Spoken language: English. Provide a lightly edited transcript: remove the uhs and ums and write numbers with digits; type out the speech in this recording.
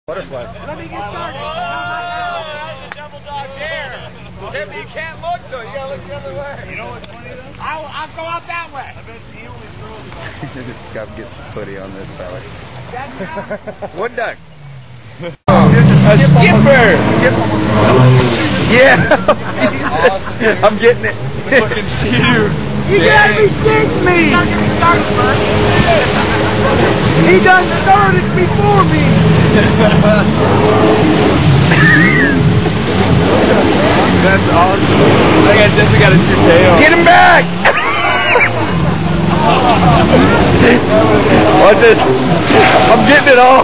Butterfly. Let me get started. That's a double dog dare. Yeah, you can't look though. You gotta look the other way. You know what's funny though? I'll go out that way. I bet he only throws about. Got to get the footy on this fella. Woodduck. A skipper. Yeah. I'm getting it. Fucking shoot. You gotta be kidding me! He done started before me! That's awesome. I think I definitely got a tail. Get him back! Watch this. I'm getting it all.